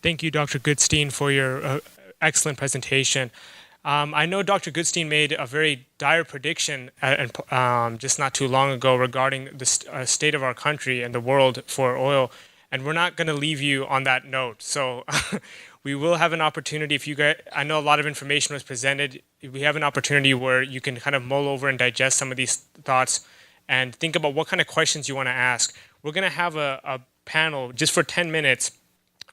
Thank you, Dr. Goodstein, for your excellent presentation. I know Dr. Goodstein made a very dire prediction just not too long ago regarding the state of our country and the world for oil, and we're not going to leave you on that note. So we will have an opportunity if you get, I know a lot of information was presented, we have an opportunity where you can kind of mull over and digest some of these thoughts and think about what kind of questions you want to ask. We're going to have a panel just for 10 minutes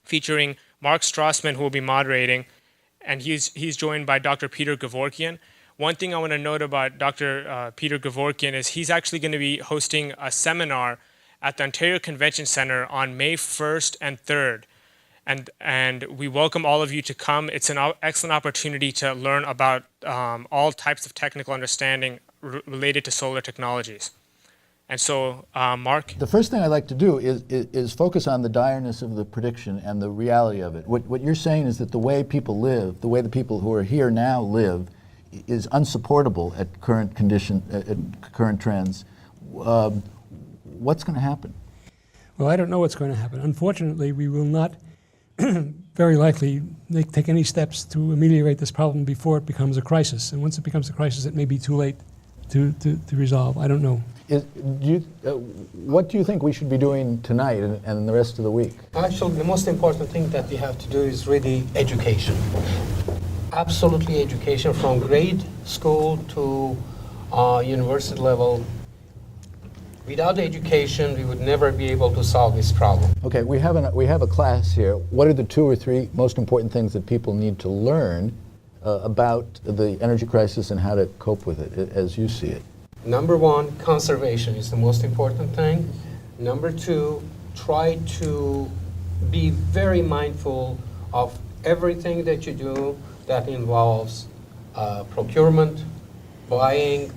featuring Marc Strassman, who will be moderating, and he's joined by Dr. Peter Gevorkian. One thing I want to note about Dr. Peter Gevorkian is he's actually going to be hosting a seminar at the Ontario Convention Centre on May 1st and 3rd. And we welcome all of you to come. It's an excellent opportunity to learn about all types of technical understanding related to solar technologies. And so, Mark? The first thing I'd like to do is focus on the direness of the prediction and the reality of it. What you're saying is that the way people live, the way the people who are here now live, is unsupportable at current at current trends. What's going to happen? Well, I don't know what's going to happen. Unfortunately, we will not very likely take any steps to ameliorate this problem before it becomes a crisis. And once it becomes a crisis, it may be too late to resolve. I don't know. What do you think we should be doing tonight and the rest of the week? Actually, the most important thing that we have to do is really education. Absolutely education from grade school to university level. Without education, we would never be able to solve this problem. Okay, we have a class here. What are the 2 or 3 most important things that people need to learn about the energy crisis and how to cope with it, as you see it? Number 1, conservation is the most important thing. Number 2, try to be very mindful of everything that you do that involves procurement, buying,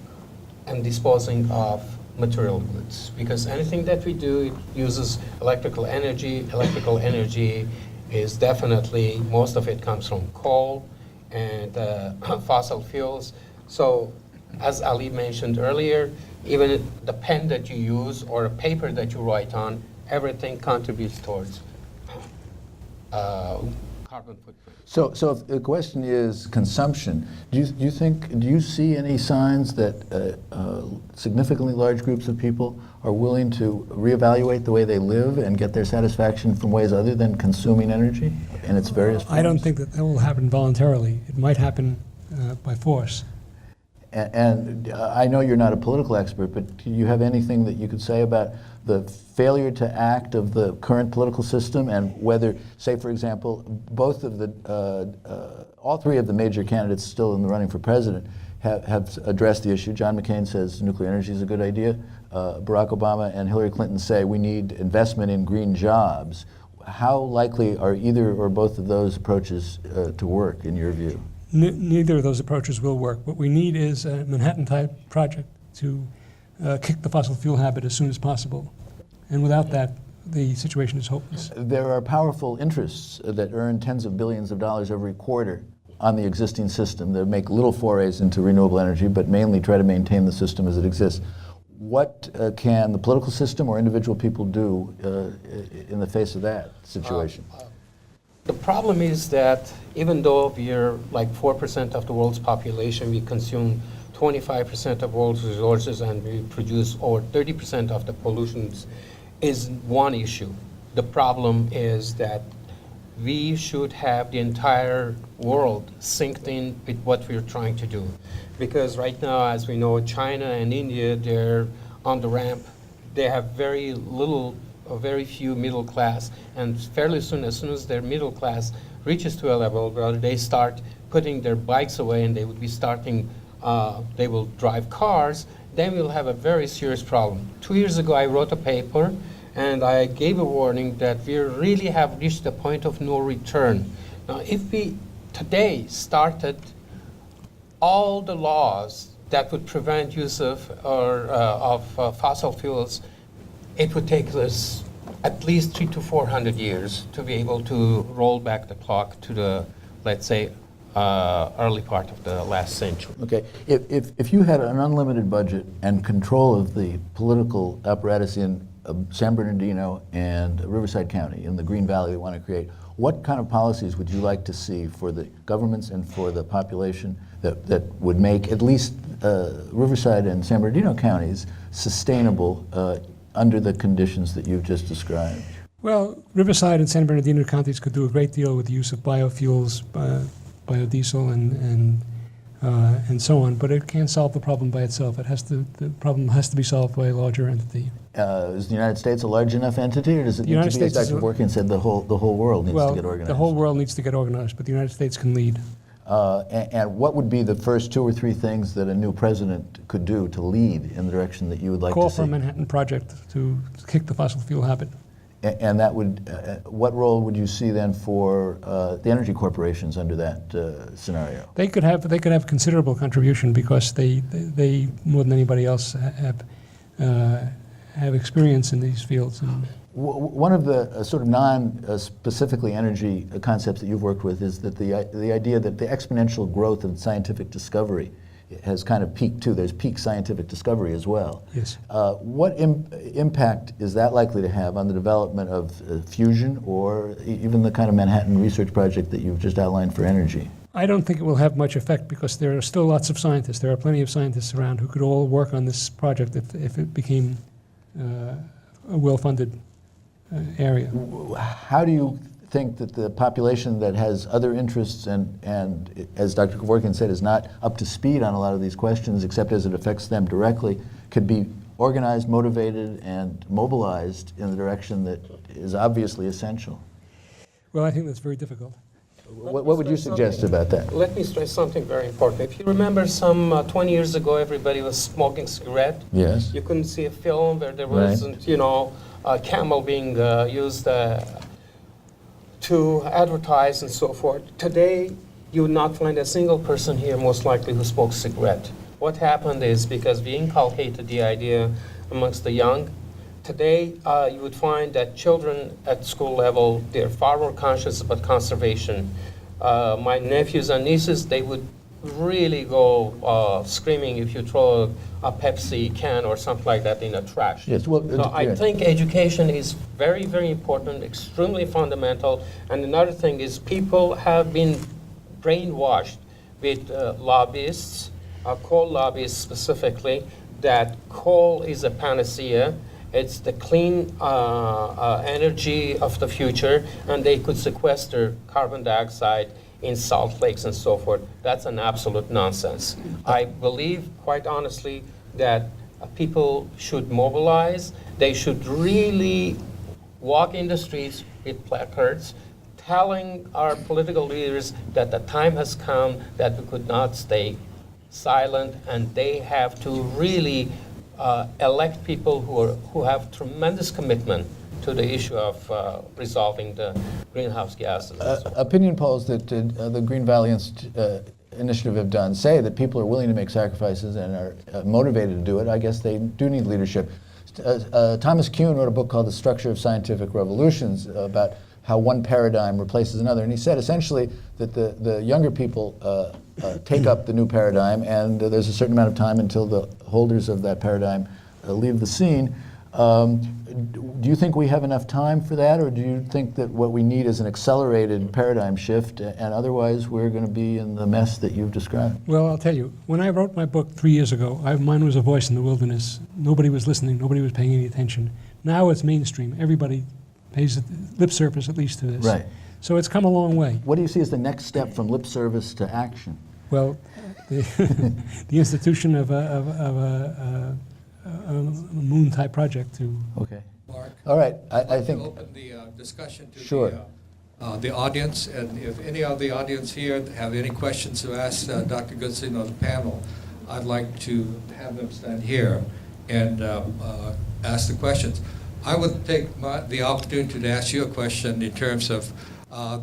and disposing of material goods. Because anything that we do, it uses electrical energy. Electrical energy is definitely, most of it comes from coal and fossil fuels. So, as Ali mentioned earlier, even the pen that you use or a paper that you write on, everything contributes towards carbon footprint. So if the question is consumption, do you see any signs that significantly large groups of people are willing to reevaluate the way they live and get their satisfaction from ways other than consuming energy in its various forms? I don't think that will happen voluntarily. It might happen by force. And I know you're not a political expert, but do you have anything that you could say about the failure to act of the current political system and whether, say, for example, all 3 of the major candidates still in the running for president have addressed the issue? John McCain says nuclear energy is a good idea. Barack Obama and Hillary Clinton say we need investment in green jobs. How likely are either or both of those approaches to work, in your view? Neither of those approaches will work. What we need is a Manhattan-type project to kick the fossil fuel habit as soon as possible. And without that, the situation is hopeless. There are powerful interests that earn tens of billions of dollars every quarter on the existing system that make little forays into renewable energy, but mainly try to maintain the system as it exists. What can the political system or individual people do in the face of that situation? The problem is that even though we're like 4% of the world's population, we consume 25% of world's resources and we produce over 30% of the pollutions, is one issue. The problem is that we should have the entire world synced in with what we're trying to do. Because right now, as we know, China and India, they're on the ramp. They have very few middle class, and fairly soon, as soon as their middle class reaches to a level where they start putting their bikes away and they would be starting, they will drive cars, then we'll have a very serious problem. 2 years ago, I wrote a paper and I gave a warning that we really have reached the point of no return. Now, if we today started all the laws that would prevent use of fossil fuels, it would take us at least 300 to 400 years to be able to roll back the clock to the, let's say, early part of the last century. Okay, if you had an unlimited budget and control of the political apparatus in San Bernardino and Riverside County in the Green Valley they want to create, What kind of policies would you like to see for the governments and for the population that would make at least Riverside and San Bernardino counties sustainable under the conditions that you've just described? Well, Riverside and San Bernardino counties could do a great deal with the use of biofuels, biodiesel, and so on, but it can't solve the problem by itself. The problem has to be solved by a larger entity. Is the United States a large enough entity, or does it The need United to be, as States is Dr. Gevorkian said, the whole world needs to get organized? The whole world needs to get organized, but the United States can lead. And what would be the first 2 or 3 things that a new president could do to lead in the direction that you would like Call to see? for a Manhattan Project to kick the fossil fuel habit. And that would, what role would you see then for the energy corporations under that scenario? They could have considerable contribution because they more than anybody else have experience in these fields. And one of the sort of non-specifically energy concepts that you've worked with is that the idea that the exponential growth of scientific discovery has kind of peaked too. There's peak scientific discovery as well. Yes. What impact is that likely to have on the development of fusion or even the kind of Manhattan research project that you've just outlined for energy? I don't think it will have much effect because there are still lots of scientists. There are plenty of scientists around who could all work on this project if it became a well-funded area. How do you think that the population that has other interests and as Dr. Gevorkian said, is not up to speed on a lot of these questions except as it affects them directly, could be organized, motivated, and mobilized in the direction that is obviously essential? Well, I think that's very difficult. What would you suggest about that? Let me stress something very important. If you remember some 20 years ago, everybody was smoking cigarette. Yes. You couldn't see a film where there Right. wasn't, a camel being used to advertise and so forth. Today, you would not find a single person here, most likely, who smokes cigarette. What happened is because we inculcated the idea amongst the young, today you would find that children at school level, they're far more conscious about conservation. My nephews and nieces, they would really go screaming if you throw a Pepsi can or something like that in the trash. Yes, well, So I think education is very, very important, extremely fundamental. And another thing is people have been brainwashed with lobbyists, coal lobbyists specifically, that coal is a panacea. It's the clean energy of the future, and they could sequester carbon dioxide in salt lakes and so forth. That's an absolute nonsense. I believe, quite honestly, that people should mobilize. They should really walk in the streets with placards telling our political leaders that the time has come that we could not stay silent, and they have to really elect people who have tremendous commitment to the issue of resolving the greenhouse gases. Opinion polls that the Green Valley Initiative have done say that people are willing to make sacrifices and are motivated to do it. I guess they do need leadership. Thomas Kuhn wrote a book called The Structure of Scientific Revolutions about how one paradigm replaces another. And he said essentially that the younger people take up the new paradigm, and there's a certain amount of time until the holders of that paradigm leave the scene. Do you think we have enough time for that, or do you think that what we need is an accelerated paradigm shift, and otherwise we're going to be in the mess that you've described? Well, I'll tell you, when I wrote my book 3 years ago, mine was a voice in the wilderness. Nobody was listening. Nobody was paying any attention. Now it's mainstream. Everybody pays lip service at least to this. Right. So it's come a long way. What do you see as the next step from lip service to action? Well, the institution of a moon-type project to... Okay. Mark, All right. I'd I like think... to open the discussion to Sure. the audience, and if any of the audience here have any questions to ask Dr. Goodstein or the panel, I'd like to have them stand here and ask the questions. I would take the opportunity to ask you a question in terms of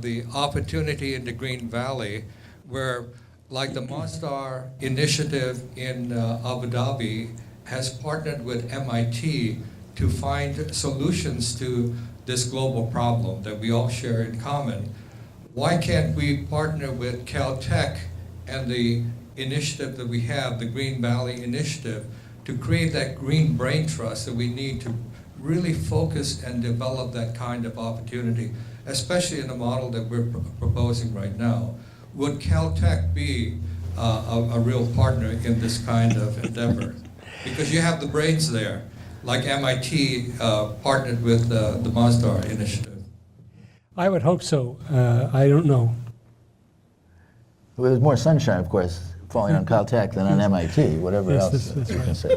the opportunity in the Green Valley, where, like the Monstar Initiative in Abu Dhabi has partnered with MIT to find solutions to this global problem that we all share in common. Why can't we partner with Caltech and the initiative that we have, the Green Valley Initiative, to create that green brain trust that we need to really focus and develop that kind of opportunity? especially in the model that we're proposing right now. Would Caltech be a real partner in this kind of endeavor? Because you have the brains there, like MIT partnered with the Masdar initiative. I would hope so. I don't know. Well, there's more sunshine, of course, falling on Caltech than on MIT, whatever Yes, else that's you right. can say.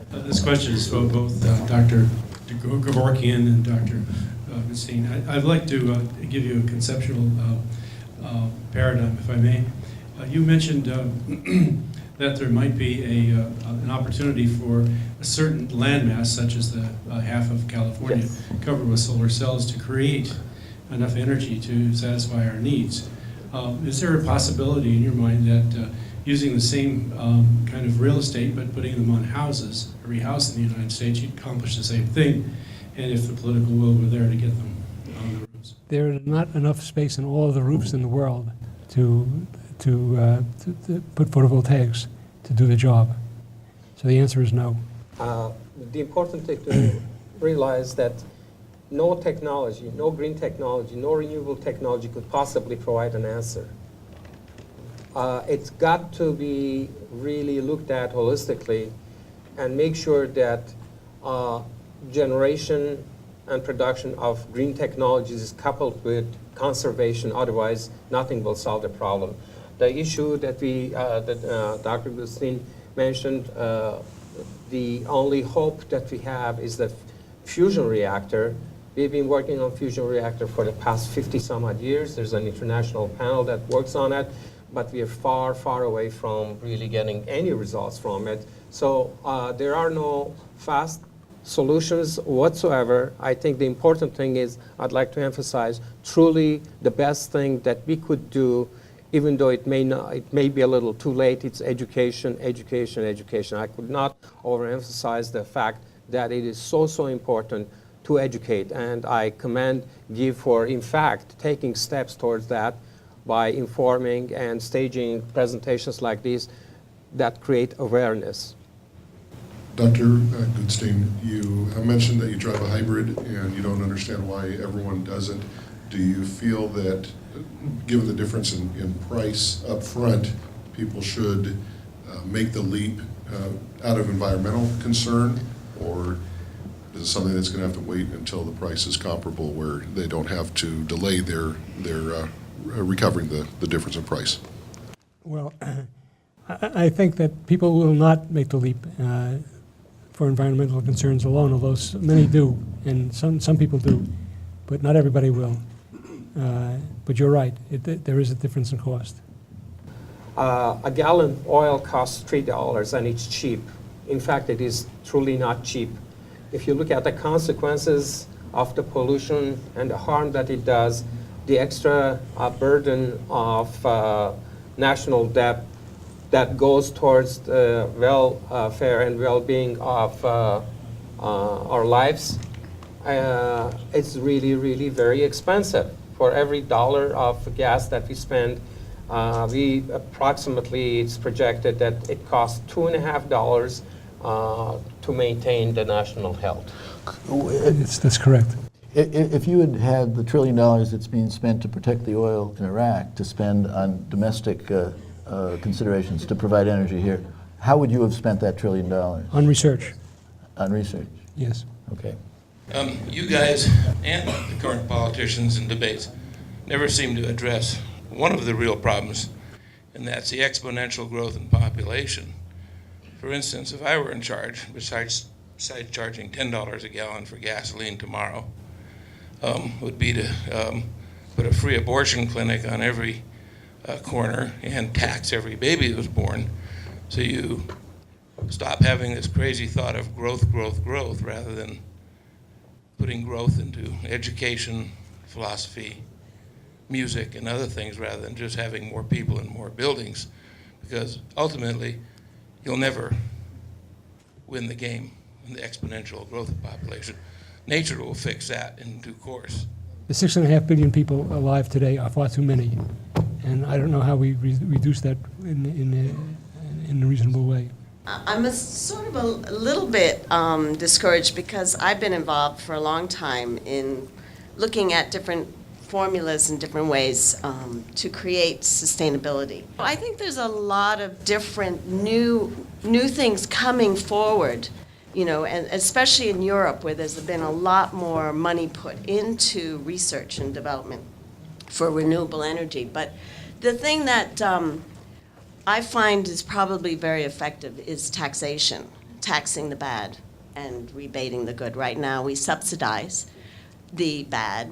This question is for both Dr. Gevorkian and Dr. Goodstein. I'd like to give you a conceptual paradigm, if I may. You mentioned that there might be an opportunity for a certain landmass, such as the half of California, Yes. covered with solar cells, to create enough energy to satisfy our needs. Is there a possibility in your mind that using the same kind of real estate but putting them on houses, every house in the United States, you'd accomplish the same thing, and if the political will were there to get them on the roofs? There is not enough space in all of the roofs in the world to put photovoltaics to do the job. So the answer is no. The important thing to realize that no technology, no green technology, no renewable technology could possibly provide an answer. It's got to be really looked at holistically and make sure that generation and production of green technologies is coupled with conservation. Otherwise, nothing will solve the problem. The issue that Dr. Goodstein mentioned, the only hope that we have is that fusion reactor. We've been working on fusion reactor for the past 50 some odd years. There's an international panel that works on it, but we are far, far away from really getting any results from it. So there are no fast solutions whatsoever. I think the important thing is, I'd like to emphasize, truly the best thing that we could do, even though it may be a little too late, it's education, education, education. I could not overemphasize the fact that it is so, so important to educate, and I commend GIVE for, in fact, taking steps towards that by informing and staging presentations like these that create awareness. Dr. Goodstein, you mentioned that you drive a hybrid and you don't understand why everyone doesn't. Do you feel that, given the difference in price up front, people should make the leap out of environmental concern, or is it something that's going to have to wait until the price is comparable where they don't have to delay their recovering the difference in price? Well, I think that people will not make the leap for environmental concerns alone, although many do, and some people do, but not everybody will. But you're right, there is a difference in cost. A gallon oil costs $3 and it's cheap. In fact, it is truly not cheap. If you look at the consequences of the pollution and the harm that it does, the extra burden of national debt that goes towards the welfare and well-being of our lives, it's really, really very expensive. For every dollar of gas that we spend, it's projected that it costs $2.50 to maintain the national health. That's correct. If you had had the $1 trillion that's being spent to protect the oil in Iraq to spend on domestic considerations to provide energy here, how would you have spent that $1 trillion? On research, On research. yes. Okay. You guys and the current politicians in debates never seem to address one of the real problems, and that's the exponential growth in population. For instance, if I were in charge, besides charging $10 a gallon for gasoline tomorrow, would be to put a free abortion clinic on every corner and tax every baby that was born, so you stop having this crazy thought of growth, growth, growth, rather than putting growth into education, philosophy, music, and other things, rather than just having more people and more buildings, because ultimately you'll never win the game in the exponential growth of population. Nature will fix that in due course. The 6.5 billion people alive today are far too many, and I don't know how we reduce that in a reasonable way. I'm a little bit discouraged because I've been involved for a long time in looking at different formulas and different ways to create sustainability. I think there's a lot of different new things coming forward, you know, and especially in Europe, where there's been a lot more money put into research and development for renewable energy. But the thing that I find is probably very effective is taxation, taxing the bad and rebating the good. Right now, we subsidize the bad.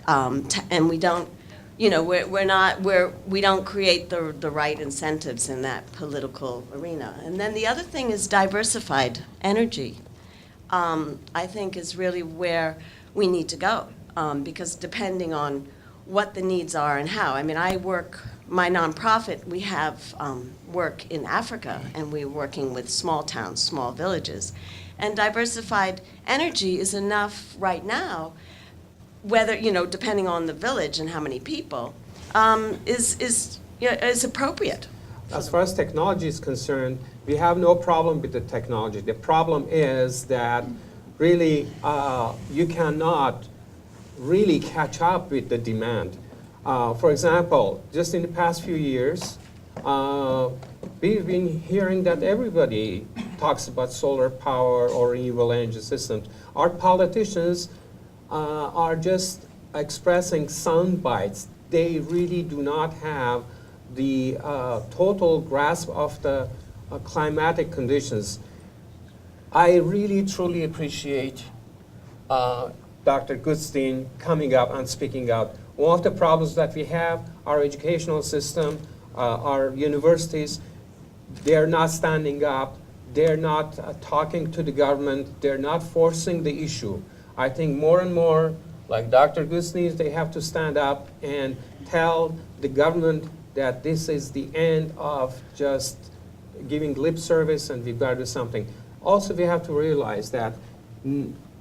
And we don't, you know, we don't create the right incentives in that political arena. And then the other thing is diversified energy. I think is really where we need to go, because depending on what the needs are and how. I mean, my nonprofit, we have work in Africa, and we're working with small towns, small villages. And diversified energy is enough right now, whether, you know, depending on the village and how many people, is appropriate. As far as technology is concerned, we have no problem with the technology. The problem is that really you cannot really catch up with the demand. For example, just in the past few years, we've been hearing that everybody talks about solar power or renewable energy systems. Our politicians are just expressing sound bites. They really do not have the total grasp of the climatic conditions. I really truly appreciate Dr. Goodstein coming up and speaking out. One of the problems that we have, our educational system, our universities, they're not standing up, they're not talking to the government, they're not forcing the issue. I think more and more, like Dr. Goodstein, they have to stand up and tell the government that this is the end of just giving lip service and we've got to do something. Also, we have to realize that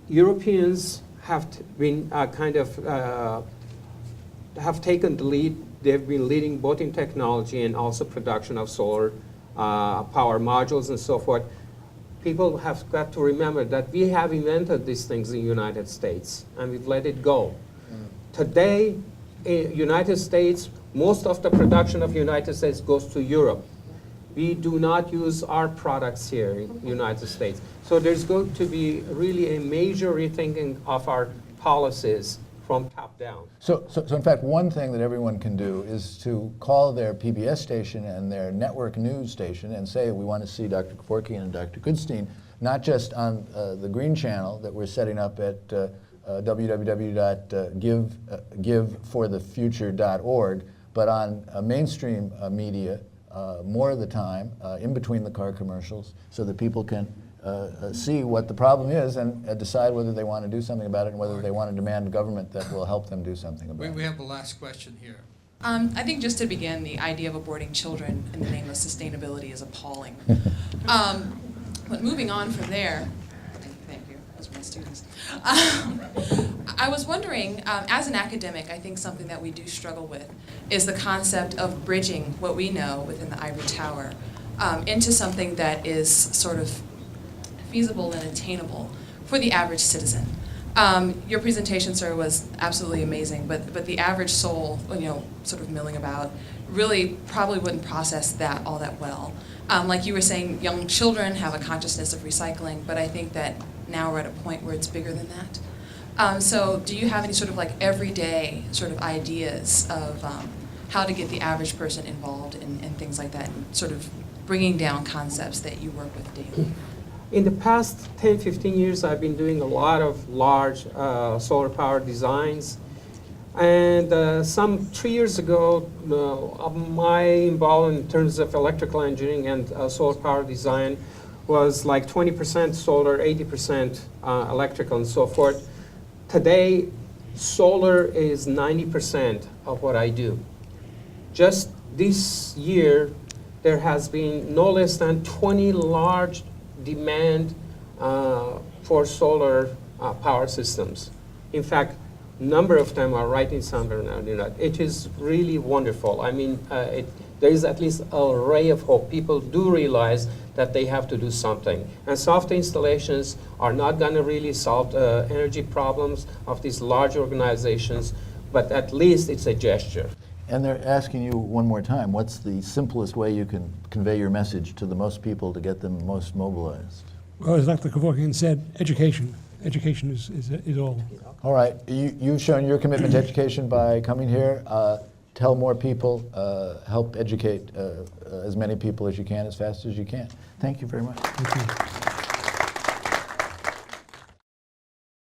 Europeans have been have taken the lead. They've been leading both in technology and also production of solar power modules and so forth. People have got to remember that we have invented these things in the United States and we've let it go. Today, in the United States, most of the production of the United States goes to Europe. We do not use our products here in the United States. So there's going to be really a major rethinking of our policies from top down. So in fact, one thing that everyone can do is to call their PBS station and their network news station and say, we want to see Dr. Gevorkian and Dr. Goodstein, not just on the Green Channel that we're setting up at www.giveforthefuture.org, but on mainstream media more of the time, in between the car commercials, so that people can see what the problem is and decide whether they want to do something about it and whether they want to demand government that will help them do something about it. We have the last question here. I think just to begin, the idea of aborting children in the name of sustainability is appalling. But moving on from there, thank you, those were my students. I was wondering, as an academic, I think something that we do struggle with is the concept of bridging what we know within the ivory tower into something that is sort of feasible and attainable for the average citizen. Your presentation, sir, was absolutely amazing, but the average soul, you know, sort of milling about, really probably wouldn't process that all that well. Like you were saying, young children have a consciousness of recycling, but I think that now we're at a point where it's bigger than that. So do you have any sort of like everyday sort of ideas of how to get the average person involved in things like that, and sort of bringing down concepts that you work with daily? In the past 10, 15 years, I've been doing a lot of large solar power designs. And 3 years ago, my involvement in terms of electrical engineering and solar power design was like 20% solar, 80% electrical and so forth. Today, solar is 90% of what I do. Just this year, there has been no less than 20 large demand for solar power systems. In fact, number of them are writing somewhere now. It is really wonderful. I mean, there is at least a ray of hope. People do realize that they have to do something. And soft installations are not going to really solve the energy problems of these large organizations, but at least it's a gesture. And they're asking you one more time, what's the simplest way you can convey your message to the most people to get them most mobilized? Well, as Dr. Gevorkian said, education. Education is all. All right, you've shown your commitment to education by coming here. Tell more people, help educate as many people as you can, as fast as you can. Thank you very much. Thank you.